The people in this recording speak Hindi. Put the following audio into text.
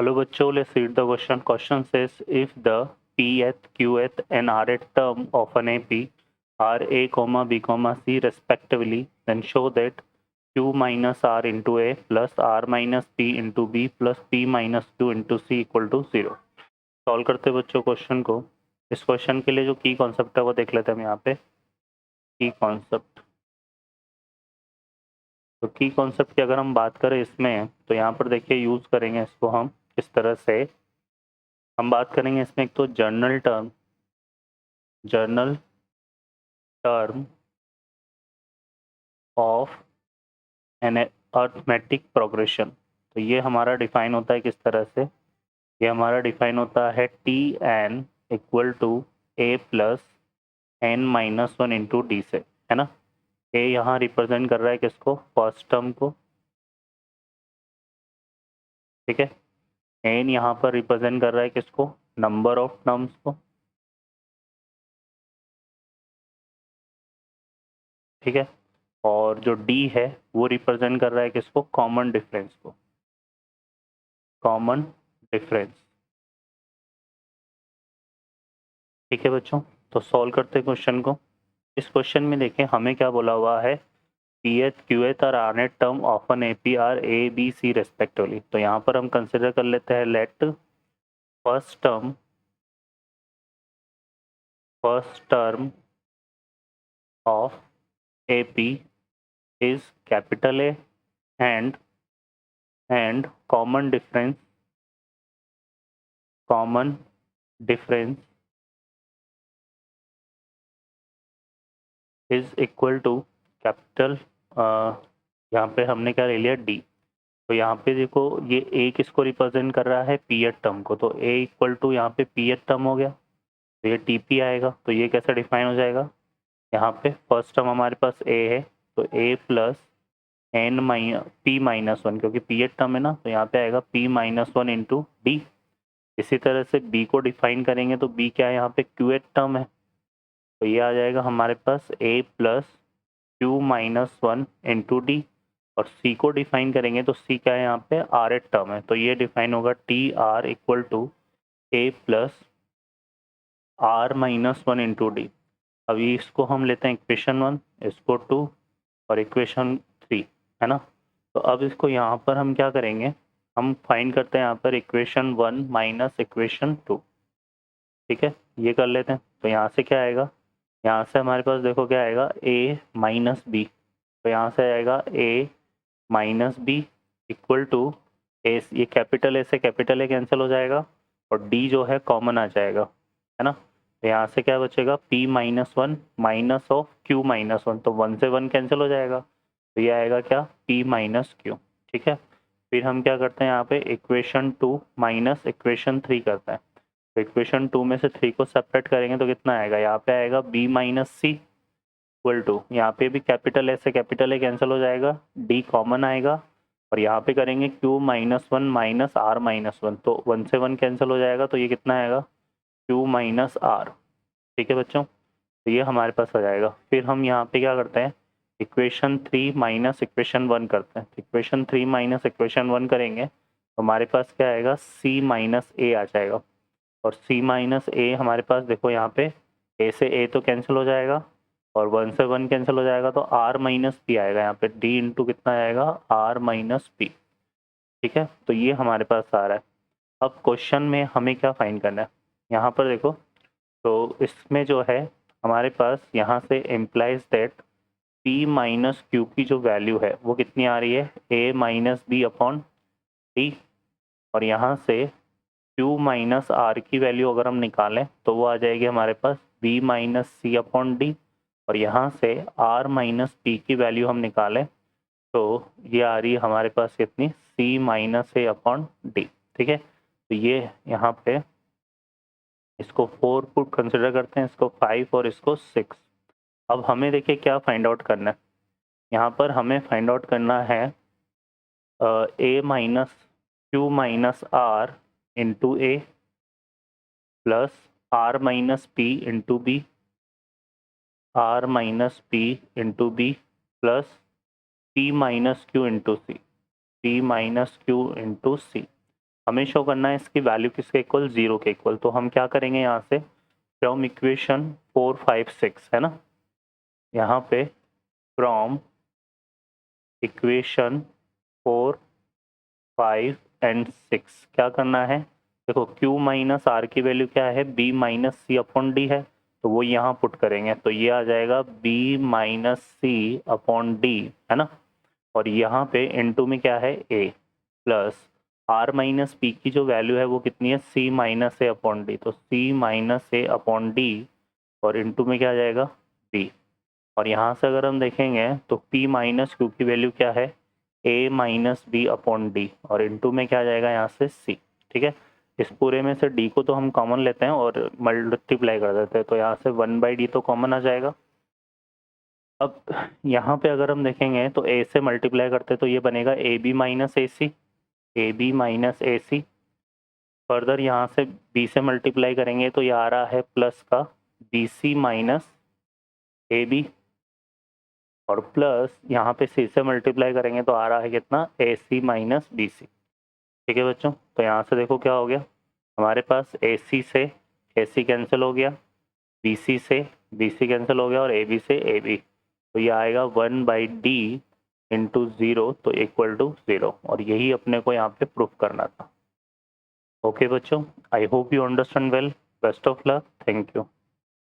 Hello bachcho, let's read the question. Question says if the pth, qth and rth term of an AP are a comma b comma c respectively, then show that q minus r into a plus r minus p into b plus p minus q into c equal to 0. Solve करते हैं बच्चों क्वेश्चन को. इस क्वेश्चन के लिए जो की कॉन्सेप्ट है वो देख लेते हैं हम यहाँ पे. की कॉन्सेप्ट, तो की कॉन्सेप्ट की अगर हम बात करें इसमें, तो यहाँ पर देखिए यूज करेंगे इसको हम इस तरह से. हम बात करेंगे इसमें एक तो general term of an arithmetic progression. तो ये हमारा डिफाइन होता है किस तरह से. ये हमारा डिफाइन होता है T N equal to A plus N minus one into D से, है ना. ए यहाँ रिप्रेजेंट कर रहा है किसको, फर्स्ट टर्म को, ठीक है. एन यहाँ पर रिप्रेजेंट कर रहा है किसको, नंबर ऑफ टर्म्स को, ठीक है. और जो डी है वो रिप्रेजेंट कर रहा है किसको, कॉमन डिफरेंस को, कॉमन डिफरेंस. ठीक है बच्चों, तो सॉल्व करते हैं क्वेश्चन को. इस क्वेश्चन में देखें हमें क्या बोला हुआ है, पी एथ क्यू एथ और R nth term of an A P are A B C respectively. तो यहाँ पर हम कंसिडर कर लेते हैं let first term of A P is capital A and common difference is equal to capital, यहाँ पे हमने क्या ले लिया, डी. तो यहाँ पे देखो ये ए किसको रिप्रेजेंट कर रहा है, पी एथ टर्म को. तो ए इक्वल टू यहाँ पे पी एथ टर्म हो गया, तो ये टी पी आएगा. तो ये कैसे डिफाइन हो जाएगा, यहाँ पे फर्स्ट टर्म हमारे पास ए है, तो A plus N P minus one, क्योंकि पी एथ टर्म है ना, तो यहाँ पे आएगा P minus one into D. इसी तरह से बी को डिफाइन करेंगे तो बी क्या है, यहाँ पे क्यू एथ टर्म है, तो ये आ जाएगा हमारे पास A plus Q minus one into D. और सी को डिफाइन करेंगे तो सी क्या है, यहाँ पे आर एथ टर्म है, तो ये डिफाइन होगा T R equal to A plus R minus one into D. अभी इसको हम लेते हैं इक्वेशन वन, इसको टू और इक्वेशन थ्री, है ना. तो अब इसको यहाँ पर हम क्या करेंगे, हम फाइंड करते हैं यहाँ पर equation one minus equation two. ठीक है, ये कर लेते हैं. तो यहाँ से क्या आएगा, यहाँ से हमारे पास देखो क्या आएगा, a माइनस बी. तो यहाँ से आएगा a minus B equal to A, ये कैपिटल ए से कैपिटल ए कैंसिल हो जाएगा और d जो है कॉमन आ जाएगा, है ना. तो यहाँ से क्या बचेगा, p minus one minus of q minus one, तो वन से वन कैंसिल हो जाएगा, तो ये आएगा क्या, p माइनस क्यू. ठीक है, फिर हम क्या करते हैं यहाँ पे equation two minus equation three करते हैं. तो इक्वेशन टू में से थ्री को सेपरेट करेंगे तो कितना आएगा, यहाँ पे आएगा b minus C equal to, यहाँ पे भी कैपिटल ए से कैपिटल ए कैंसिल हो जाएगा, d कॉमन आएगा और यहाँ पे करेंगे q minus one minus R minus one, तो वन से वन कैंसिल हो जाएगा, तो ये कितना आएगा, q माइनस आर. ठीक है बच्चों, तो ये हमारे पास आ जाएगा. फिर हम यहाँ पे क्या करते हैं, equation three minus equation one करते हैं. Equation three minus equation one करेंगे तो हमारे पास क्या आएगा, c माइनस ए आ जाएगा. और c माइनस ए हमारे पास देखो यहाँ पे a से a तो कैंसिल हो जाएगा और वन से वन कैंसिल हो जाएगा, तो r माइनस पी आएगा यहाँ पे, d इंटू कितना आएगा, r माइनस पी. ठीक है, तो ये हमारे पास आ रहा है. अब क्वेश्चन में हमें क्या फाइंड करना है, यहाँ पर देखो, तो इसमें जो है हमारे पास यहाँ से implies that p minus Q की जो वैल्यू है वो कितनी आ रही है, a minus B upon D. और यहाँ से q माइनस आर की वैल्यू अगर हम निकालें तो वो आ जाएगी हमारे पास b minus C upon D. और यहाँ से r माइनस पी की वैल्यू हम निकालें तो ये आ रही है हमारे पास कितनी, c minus A upon D. ठीक है, तो ये यहाँ पे इसको फोर पुट कंसिडर करते हैं, इसको फाइव और इसको सिक्स. अब हमें देखिए क्या फाइंड आउट करना है, यहाँ पर हमें फाइंड आउट करना है a minus Q minus R into A plus R minus P into B, R minus P into B plus P minus Q into C, P minus Q into C. हमें शो करना है इसकी वैल्यू किसके इक्वल, 0 के इक्वल। तो हम क्या करेंगे यहाँ से, फ्रॉम इक्वेशन 4, 5, 6 है ना, यहाँ पे फ्रॉम इक्वेशन 4, 5 एंड 6 क्या करना है, देखो Q माइनस आर की वैल्यू क्या है, B minus C upon D है, तो वो यहाँ पुट करेंगे तो ये आ जाएगा B minus C upon D है ना, और यहाँ पे इनटू में क्या है A plus R minus P की जो वैल्यू है वो कितनी है, C minus A upon D, तो C minus A upon D और इनटू में क्या आ जाएगा B, और यहाँ से अगर हम देखेंगे तो P माइनस क्यू की वैल्यू क्या है, A minus B upon D और इनटू में क्या आ जाएगा यहाँ से C। ठीक है, इस पूरे में से D को तो हम कॉमन लेते हैं और मल्टीप्लाई कर देते हैं, तो यहाँ से 1/d तो कॉमन आ जाएगा। अब यहाँ पे अगर हम देखेंगे तो A से मल्टीप्लाई करते तो ये बनेगा AB minus AC, AB minus AC। Further यहाँ से B से मल्टीप्लाई करेंगे तो ये आ रहा है प्लस का BC माइनस AB, और प्लस यहाँ पे C से मल्टीप्लाई करेंगे तो आ रहा है कितना, AC माइनस BC। ठीक है बच्चों, तो यहाँ से देखो क्या हो गया, हमारे पास AC से AC कैंसिल हो गया, BC से BC कैंसिल हो गया और AB से AB, तो ये आएगा 1/d इंटू 0 तो इक्वल टू 0, और यही अपने को यहाँ पे प्रूफ करना था। ओके बच्चों, I hope you understand well, best of luck, thank you.